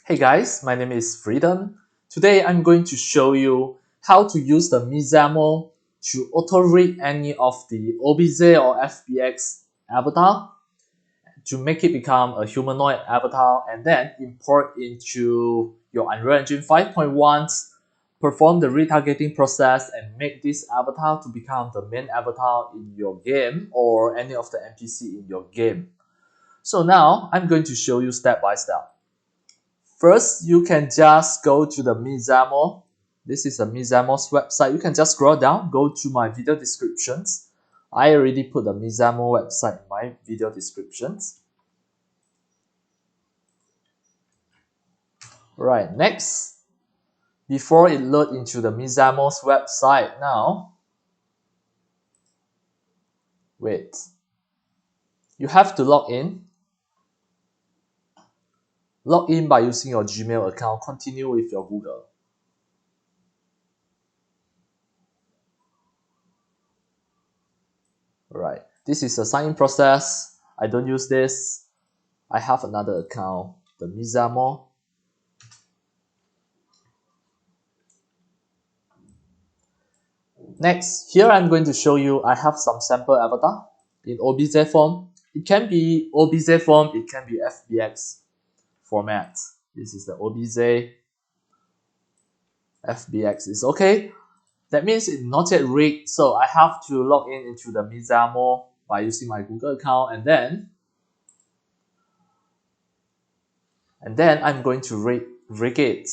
Hey guys, my name is Freedom. Today I'm going to show you how to use the Mixamo to auto-rig any of the OBJ or FBX avatar to make it become a humanoid avatar and then import into your Unreal Engine 5.1, perform the retargeting process and make this avatar to become the main avatar in your game or any of the NPC in your game. So now I'm going to show you step by step. First, you can just go to the Mixamo. This is the Mixamo's website. You can just scroll down, go to my video descriptions. I already put the Mixamo website in my video descriptions. Right, next, before it load into the Mixamo's website now, wait, you have to log in. Log in by using your Gmail account. Continue with your Google. Right, this is a sign-in process. I don't use this. I have another account, the Mixamo. Next, here I'm going to show you I have some sample avatar in OBJ form. It can be OBJ form, it can be FBX format. This is the OBJ. FBX is okay. That means it's not yet rigged, so I have to log in into the Mixamo by using my Google account and then I'm going to rig it.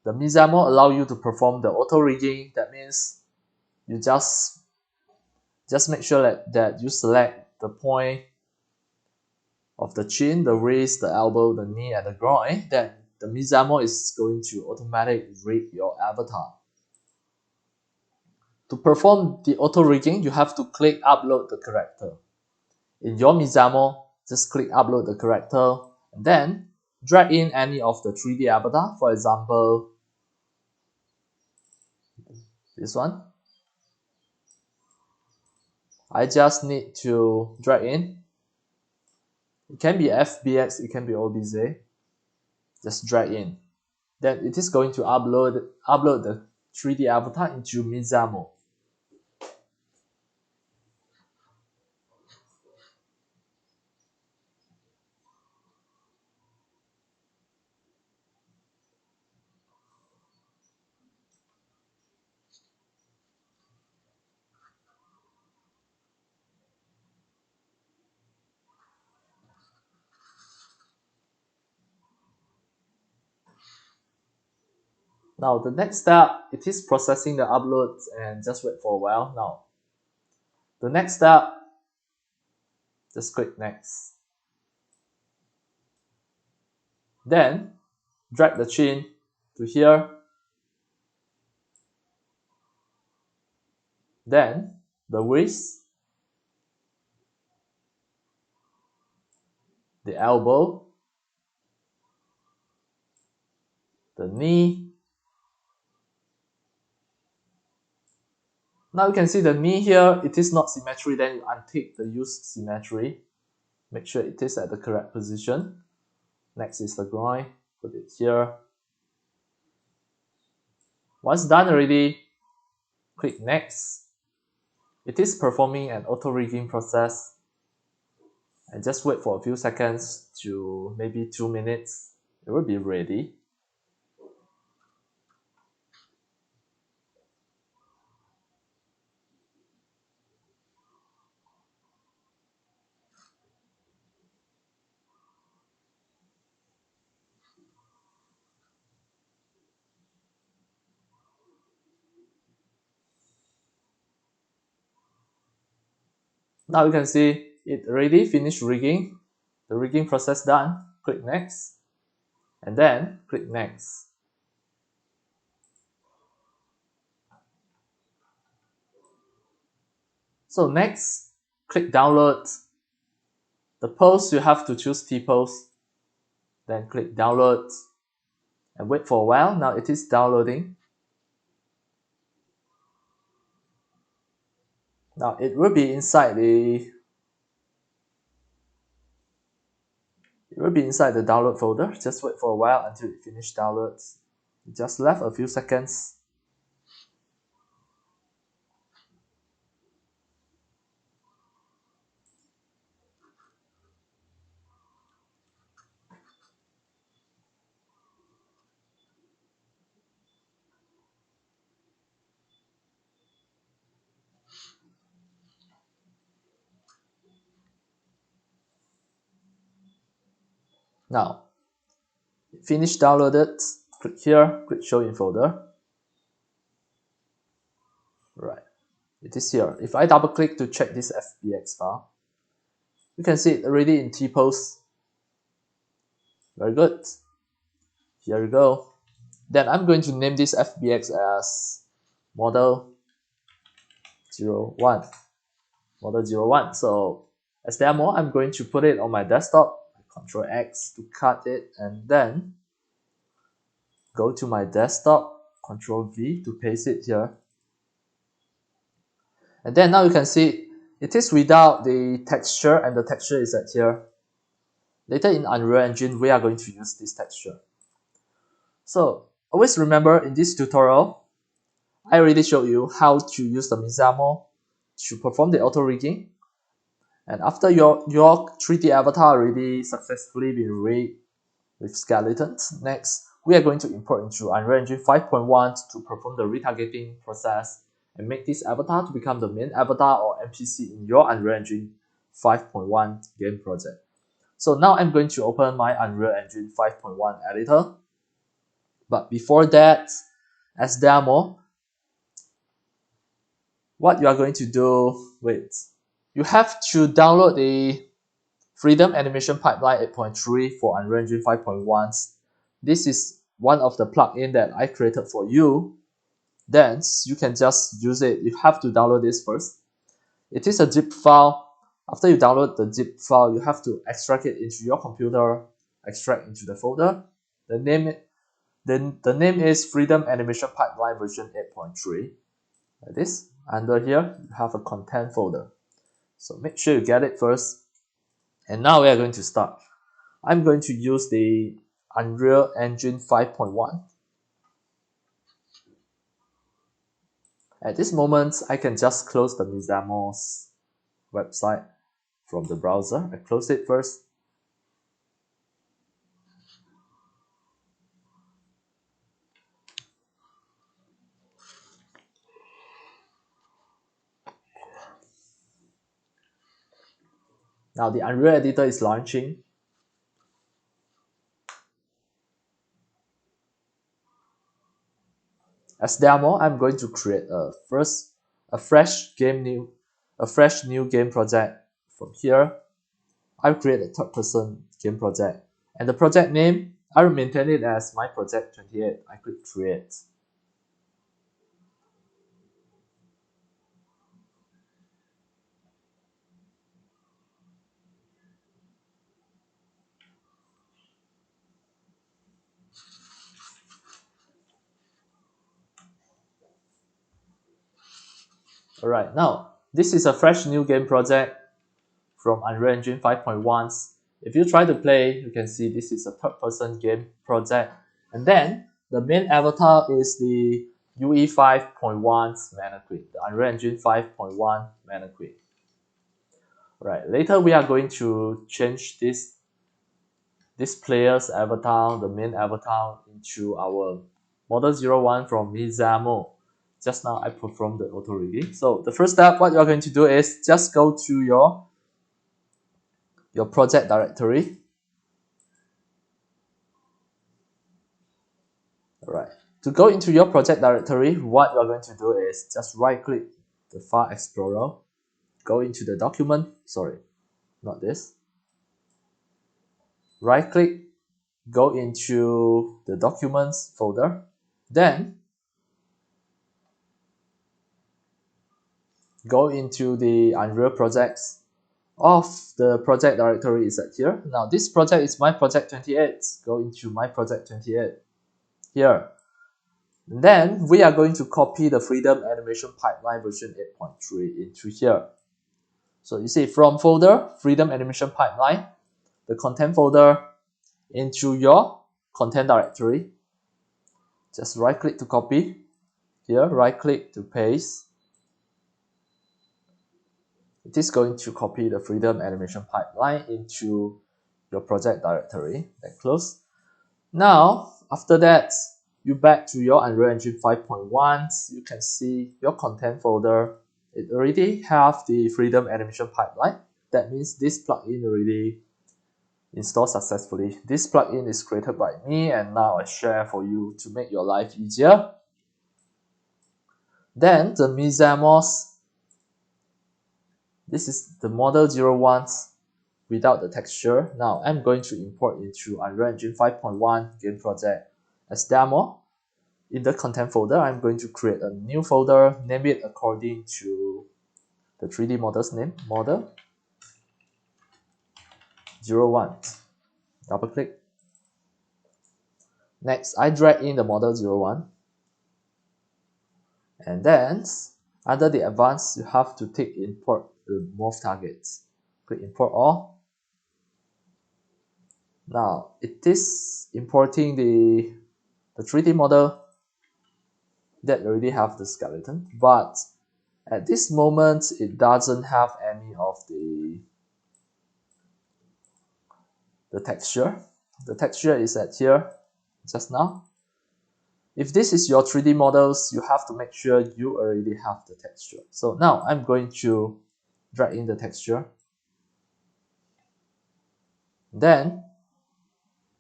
The Mixamo allow you to perform the auto rigging. That means you just make sure that you select the point of the chin, the wrist, the elbow, the knee, and the groin, then the Mixamo is going to automatically rig your avatar. To perform the auto rigging, you have to click upload the character. In your Mixamo, just click upload the character and then drag in any of the 3D avatar. For example, this one. I just need to drag in. It can be FBX, it can be OBJ. Just drag in. Then it is going to upload the 3D avatar into Mixamo. Now the next step, it is processing the uploads and just wait for a while. Now, the next step, just click next. Then drag the chin to here. Then the wrist, the elbow, the knee. Now you can see the knee here, it is not symmetry, then you untick the use symmetry. Make sure it is at the correct position. Next is the groin, put it here. Once done already, click next. It is performing an auto rigging process and just wait for a few seconds to maybe 2 minutes. It will be ready. Now you can see it already finished rigging. The rigging process done. Click next and then click next. So next, click download. The pose you have to choose T-pose. Then click download and wait for a while. Now it is downloading. Now it will be inside It will be inside the download folder. Just wait for a while until it finishes downloads. Just left a few seconds. Now, finish downloaded. Click here, click show in folder. Right, it is here. If I double click to check this FBX file, you can see it already in T-pose. Very good. Here we go. Then I'm going to name this FBX as model 01. Model 01. So as demo, I'm going to put it on my desktop. Control X to cut it, and then go to my desktop. Control V to paste it here. And then now you can see it is without the texture, and the texture is at here. Later in Unreal Engine, we are going to use this texture. So always remember, in this tutorial, I already showed you how to use the Mixamo to perform the auto rigging. And after your 3D avatar already successfully been rigged with skeletons, next we are going to import into Unreal Engine 5.1 to perform the retargeting process and make this avatar to become the main avatar or NPC in your Unreal Engine 5.1 game project. So now I'm going to open my Unreal Engine 5.1 editor. But before that, as demo, what you are going to do, you have to download the Freedom Animation Pipeline 8.3 for Unreal Engine 5.1. This is one of the plugins that I created for you. Then you can just use it. You have to download this first. It is a zip file. After you download the zip file, you have to extract it into your computer, extract into the folder. The name is Freedom Animation Pipeline version 8.3. Like this. Under here, you have a content folder. So make sure you get it first. And now we are going to start. I'm going to use the Unreal Engine 5.1. At this moment, I can just close the Mixamo's website from the browser. I close it first. Now the Unreal Editor is launching. As demo, I'm going to create a fresh new game project. From here, I'll create a third-person game project, and the project name I will maintain it as my project 28. I click create. Alright, now this is a fresh new game project from Unreal Engine 5.1. If you try to play, you can see this is a third-person game project. And then the main avatar is the UE 5.1's mannequin, the Unreal Engine 5.1 mannequin. Right, later we are going to change this player's avatar, the main avatar, into our Model 01 from Mixamo. Just now I performed the auto rigging. So the first step, what you are going to do is just go to your project directory. Alright, to go into your project directory, what you are going to do is just right click the file explorer, go into the document, not this. Right click, go into the documents folder, then go into the Unreal projects of the project directory is at here. Now this project is my project 28. Go into my project 28 here. And then we are going to copy the Freedom Animation Pipeline version 8.3 into here. So you see from folder, Freedom Animation Pipeline, the content folder, into your content directory. Just right click to copy. Here, right click to paste. It is going to copy the Freedom animation pipeline into your project directory. Then close. Now, after that, you back to your Unreal Engine 5.1. You can see your content folder. It already have the Freedom animation pipeline. That means this plugin already installed successfully. This plugin is created by me, and now I share for you to make your life easier. Then the Mixamos. This is the model 01 without the texture. Now I'm going to import into Unreal Engine 5.1 game project as demo. In the content folder, I'm going to create a new folder, name it according to the 3D model's name, model 01. Double click. Next, I drag in the model 01. And then, under the advanced, you have to tick import remove targets. Click import all. Now, it is importing the 3D model that already have the skeleton, but at this moment, it doesn't have any of the texture. The texture is at here, just now. If this is your 3D models, you have to make sure you already have the texture. So now I'm going to drag in the texture. Then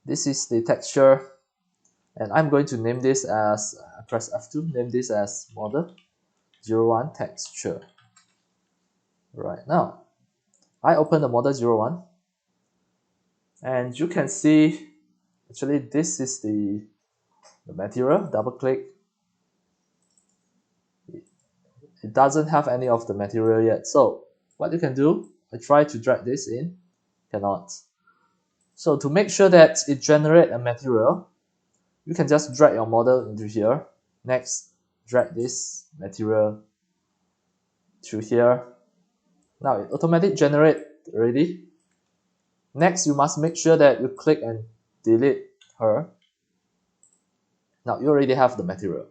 this is the texture, and I'm going to name this as, press F2, name this as model 01 texture. Right now, I open the model 01, and you can see, actually this is the material. Double click. It doesn't have any of the material yet. So what you can do, I try to drag this in, cannot. So to make sure that it generates a material, you can just drag your model into here. Next, drag this material to here. Now it automatically generates already. Next, you must make sure that you click and delete her. Now you already have the material.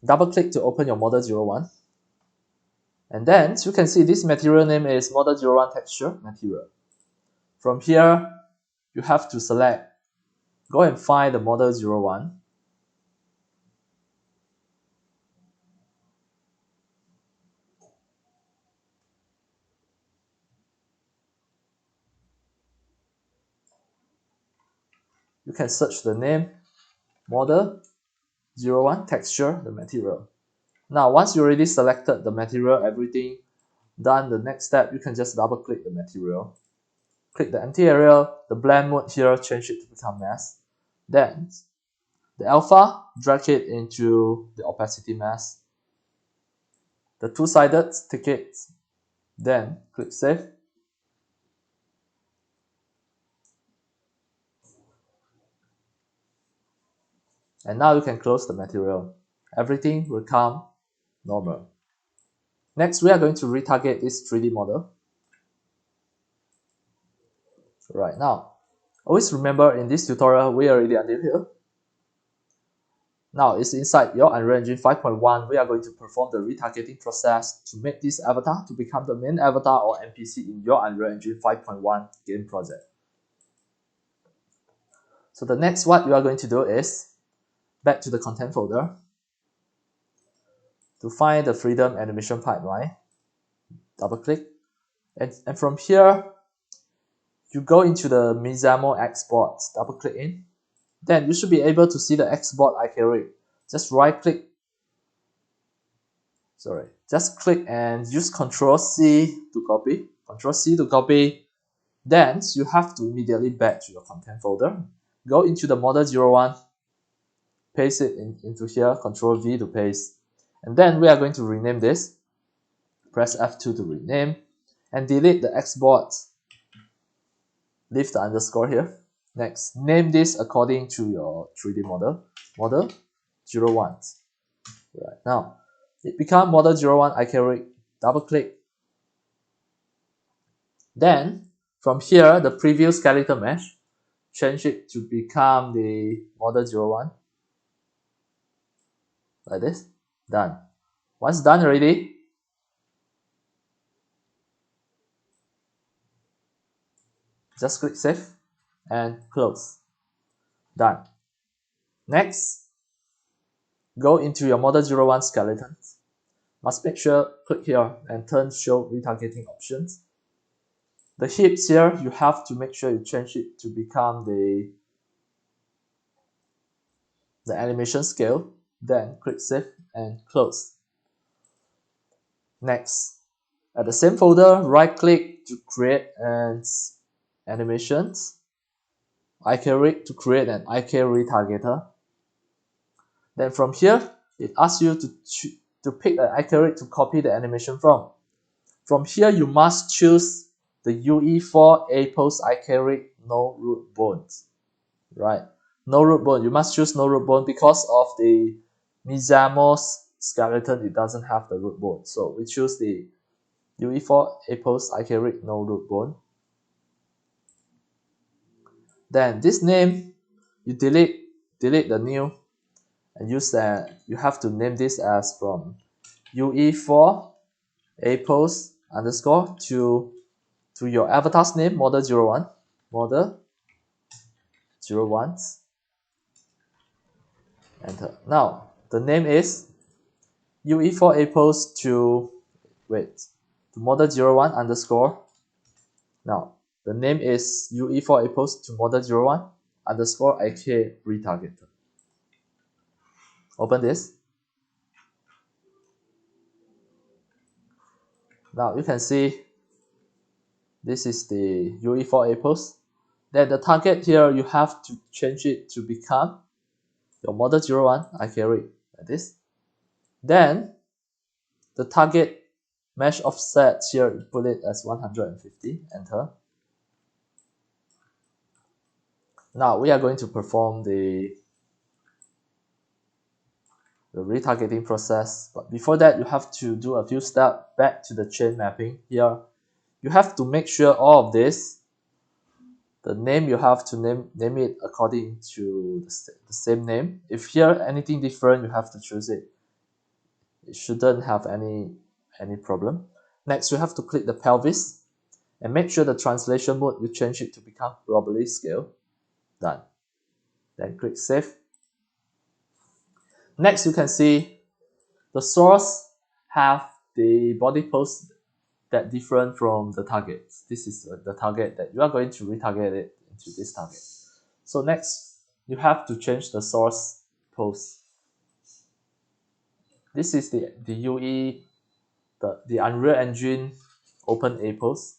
Double click to open your model 01. And then you can see this material name is model 01 texture material. From here, you have to select, go and find the model 01. You can search the name, model 01 texture, the material. Now, once you already selected the material, everything done, the next step, you can just double click the material. Click the empty area, the blend mode here, change it to become mask. Then, the alpha, drag it into the opacity mask. The two-sided, tick it, then click save. And now you can close the material. Everything will come normal. Next, we are going to retarget this 3D model. Right now, always remember in this tutorial, we already until here. Now it's inside your Unreal Engine 5.1, we are going to perform the retargeting process to make this avatar to become the main avatar or NPC in your Unreal Engine 5.1 game project. So the next what you are going to do is, back to the content folder, to find the Freedom animation pipeline, double click, and from here, you go into the Mixamo export, double click in, then you should be able to see the export icon. Just click and use Ctrl C to copy, Ctrl C to copy. Then you have to immediately back to your content folder, go into the model 01, paste it into here, Ctrl V to paste, and then we are going to rename this, press F2 to rename, and delete the export, leave the underscore here. Next, name this according to your 3D model, model 01. Right now, it become model 01 icon, double click. Then, from here, the preview skeleton mesh, change it to become the model 01, like this. Done. Once done already, just click save and close. Done. Next, go into your model 01 skeleton. Must make sure click here and turn show retargeting options. The hips here, you have to make sure you change it to become the animation scale. Then click save and close. Next, at the same folder, right click to create an animations. iClone to create an iClone retargeter. Then from here, it asks you to pick an iClone to copy the animation from. From here, you must choose the UE4 A post iClone no root bones. Right? No root bone. You must choose no root bone because of the Mixamo's skeleton, it doesn't have the root bone. So we choose the UE4 A post iClone no root bone. Then this name, you delete the new and use that. You have to name this as from UE4 A post underscore to your avatar's name, model 01, model 01, enter. Now the name is UE4 A post to model 01 underscore. Now the name is UE4 A post to model 01 underscore IK retargeter. Open this. Now you can see this is the UE4 A post. Then the target here, you have to change it to become your model 01 IK like this. Then the target mesh offset here, you put it as 150, enter. Now we are going to perform the retargeting process, but before that you have to do a few steps back to the chain mapping. Here you have to make sure all of this, the name, you have to name it according to the same name. If here anything different, you have to choose it. It shouldn't have any problem. Next, you have to click the pelvis and make sure the translation mode, you change it to become globally scale. Done. Then click save. Next, you can see the source have the body pose that different from the target. This is the target that you are going to retarget it into this target. So next, you have to change the source pose. This is the UE, the Unreal Engine Open A pose.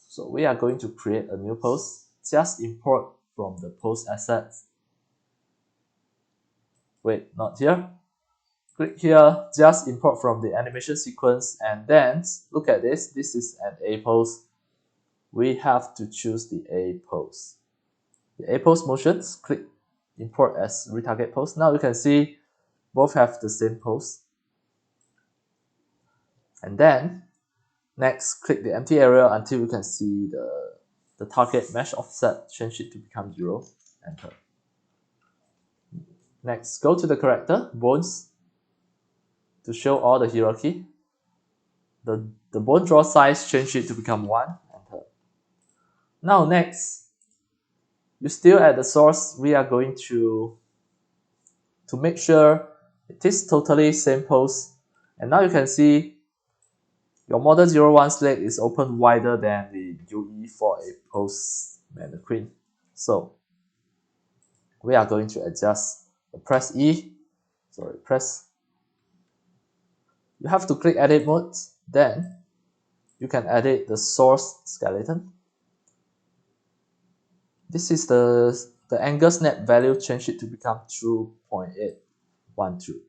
So we are going to create a new pose. Just import from the pose assets. Wait, not here. Click here, just import from the animation sequence, and then look at this. This is an A pose. We have to choose the A pose. The A pose motions, click import as retarget pose. Now you can see both have the same pose. And then next, click the empty area until you can see the target mesh offset, change it to become 0, enter. Next, go to the character, bones, to show all the hierarchy. The bone draw size, change it to become 1, enter. Now next, you still at the source, we are going to make sure it is totally same pose. And now you can see your model 01's leg is open wider than the UE4A pose mannequin. So we are going to adjust. Press E, you have to click edit mode, then you can edit the source skeleton. This is the angle snap value, change it to become 2.812.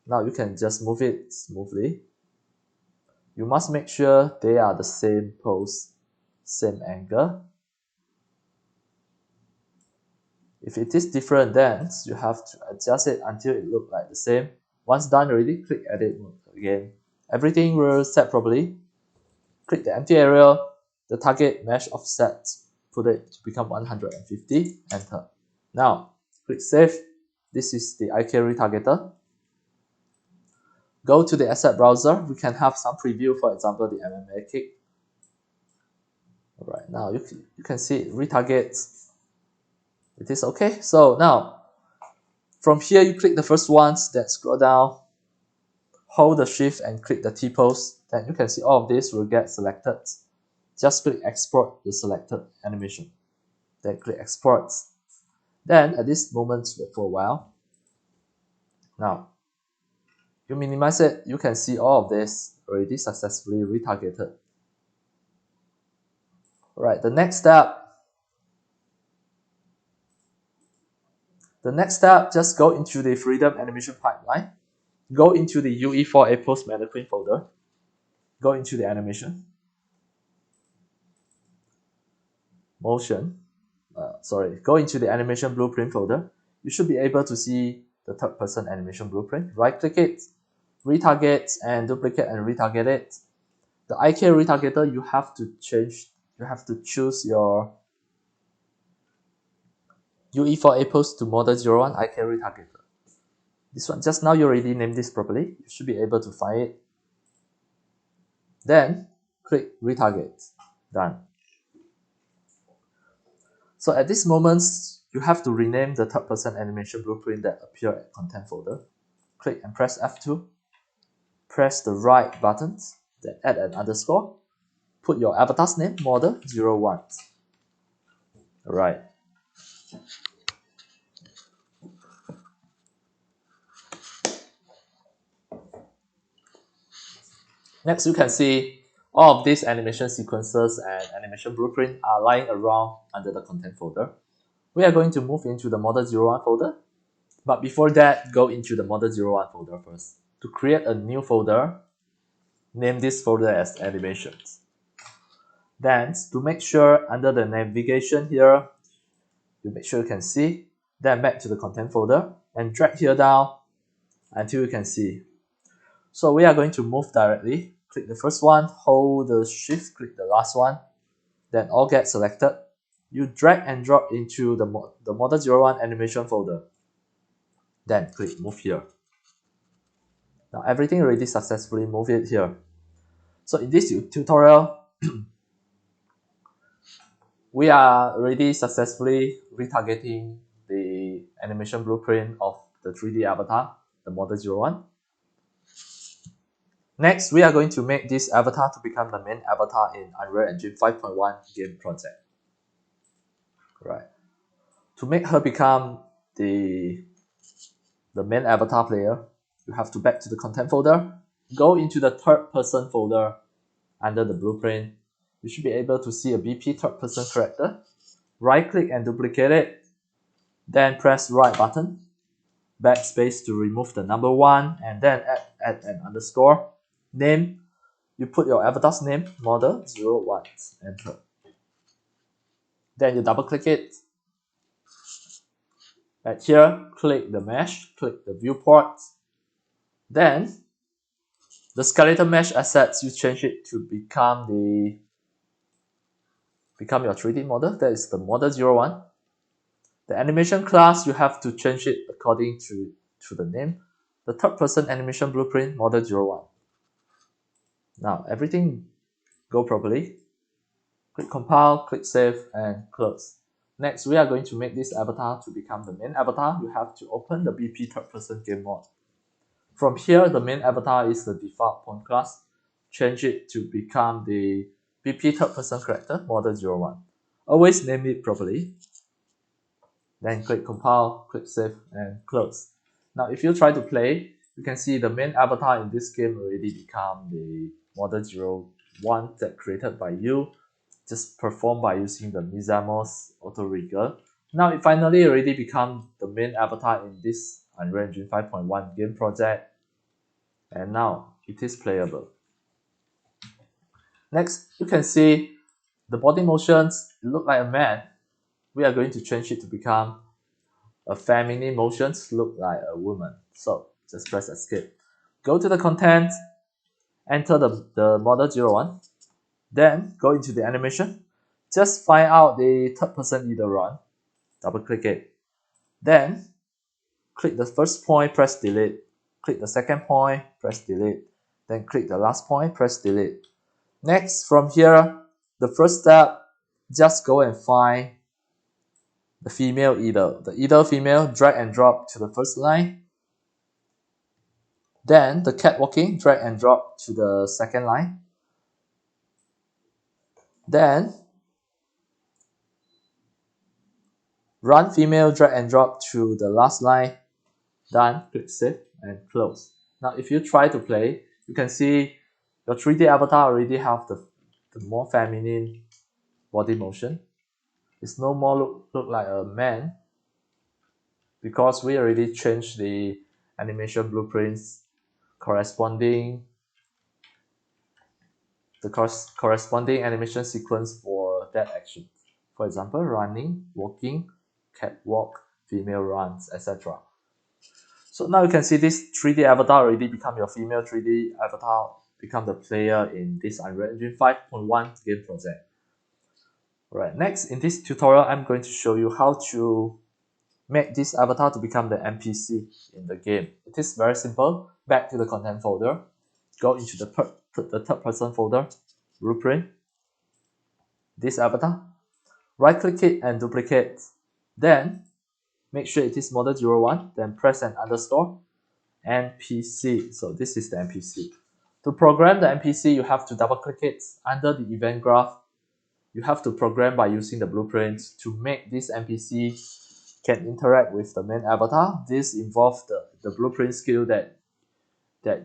Now you can just move it smoothly. You must make sure they are the same pose, same angle. If it is different, then you have to adjust it until it looks like the same. Once done already, click edit mode again. Everything will set properly. Click the empty area, the target mesh offset, put it to become 150, enter. Now, click save. This is the iClone retargeter. Go to the asset browser. We can have some preview, for example, the MMA kick. Alright, now you can see it retargets. It is okay. So now, from here, you click the first ones, then scroll down, hold the shift and click the T-pose. Then you can see all of this will get selected. Just click export the selected animation. Then click export. Then at this moment, wait for a while. Now, you minimize it, you can see all of this already successfully retargeted. Alright, the next step, just go into the Freedom animation pipeline. Go into the UE4A post mannequin folder. Go into the animation. Go into the animation blueprint folder. You should be able to see the third person animation blueprint. Right click it, retarget and duplicate and retarget it. The iClone retargeter, you have to choose your UE4A post to model 01 iClone retargeter. This one, just now you already named this properly. You should be able to find it. Then click retarget. Done. So at this moment, you have to rename the third person animation blueprint that appear at content folder. Click and press F2. Press the right button, then add an underscore. Put your avatar's name, model 01. Alright. Next, you can see all of these animation sequences and animation blueprint are lying around under the content folder. We are going to move into the model 01 folder. But before that, go into the model 01 folder first. To create a new folder, name this folder as animations. Then, to make sure under the navigation here, you make sure you can see. Then back to the content folder and drag here down until you can see. So we are going to move directly. Click the first one, hold the shift, click the last one. Then all get selected. You drag and drop into the model 01 animation folder. Then click move here. Now everything already successfully moved it here. So in this tutorial, we are already successfully retargeting the animation blueprint of the 3D avatar, the model 01. Next, we are going to make this avatar to become the main avatar in Unreal Engine 5.1 game project. Right. To make her become the main avatar player, you have to back to the content folder, go into the third person folder under the blueprint. You should be able to see a BP third person character. Right click and duplicate it. Then press right button, backspace to remove the number 1, and then add an underscore. Name, you put your avatar's name, model 01, enter. Then you double click it. At here, click the mesh, click the viewport. Then the skeletal mesh assets, you change it to become your 3D model. That is the model 01. The animation class, you have to change it according to the name. The third person animation blueprint, model 01. Now everything go properly. Click compile, click save, and close. Next, we are going to make this avatar to become the main avatar. You have to open the BP third person game mode. From here, the main avatar is the default point class. Change it to become the BP third person character, model 01. Always name it properly. Then click compile, click save, and close. Now if you try to play, you can see the main avatar in this game already become the model 01 that created by you, just performed by using the Mixamo's auto rigger. Now it finally already become the main avatar in this Unreal Engine 5.1 game project, and now it is playable. Next, you can see the body motions look like a man. We are going to change it to become a feminine motions look like a woman. So just press escape. Go to the content, enter the model 01, then go into the animation, just find out the third person leader run, double click it. Then click the first point, press delete. Click the second point, press delete. Then click the last point, press delete. Next, from here, the first step, just go and find the female either. The either female, drag and drop to the first line. Then the cat walking, drag and drop to the second line. Then run female, drag and drop to the last line. Done, click save and close. Now if you try to play, you can see your 3D avatar already have the more feminine body motion. It's no more look like a man because we already changed the animation blueprints corresponding corresponding animation sequence for that action. For example, running, walking, catwalk, female runs, etc. So now you can see this 3D avatar already become your female 3D avatar, become the player in this Unreal Engine 5.1 game project. Alright, next in this tutorial, I'm going to show you how to make this avatar to become the NPC in the game. It is very simple. Back to the content folder, go into the third person folder, blueprint, this avatar, right click it and duplicate. Then make sure it is model 01, then press an underscore NPC. So this is the NPC. To program the NPC, you have to double click it under the event graph. You have to program by using the blueprint to make this NPC can interact with the main avatar. This involves the blueprint skill that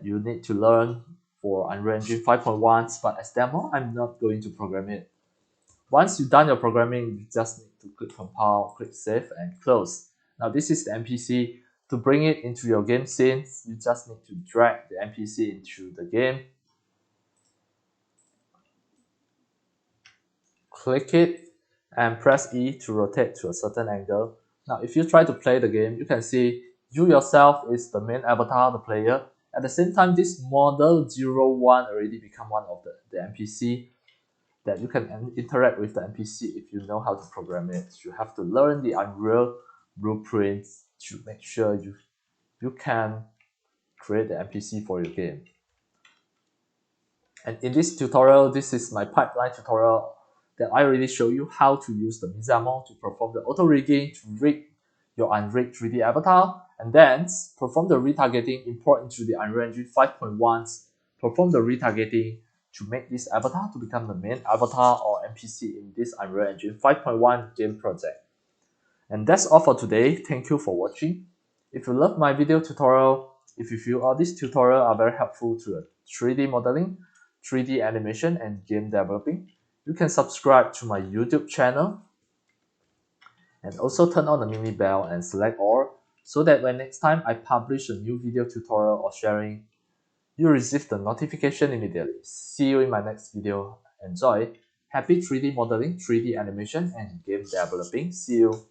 you need to learn for Unreal Engine 5.1, but as demo, I'm not going to program it. Once you've done your programming, you just need to click compile, click save and close. Now this is the NPC. To bring it into your game scene, you just need to drag the NPC into the game. Click it and press E to rotate to a certain angle. Now if you try to play the game, you can see you yourself is the main avatar, the player. At the same time, this model 01 already become one of the NPC that you can interact with the NPC if you know how to program it. You have to learn the Unreal blueprints to make sure you can create the NPC for your game. And in this tutorial, this is my pipeline tutorial that I already show you how to use the Mixamo to perform the auto rigging to rig your unrigged 3D avatar, and then perform the retargeting, import into the Unreal Engine 5.1, perform the retargeting to make this avatar to become the main avatar or NPC in this Unreal Engine 5.1 game project. And that's all for today. Thank you for watching. If you love my video tutorial, if you feel all these tutorials are very helpful to 3D modeling, 3D animation and game developing, you can subscribe to my YouTube channel and also turn on the mini bell and select all so that when next time I publish a new video tutorial or sharing, you receive the notification immediately. See you in my next video. Enjoy! Happy 3D modeling, 3D animation and game developing. See you!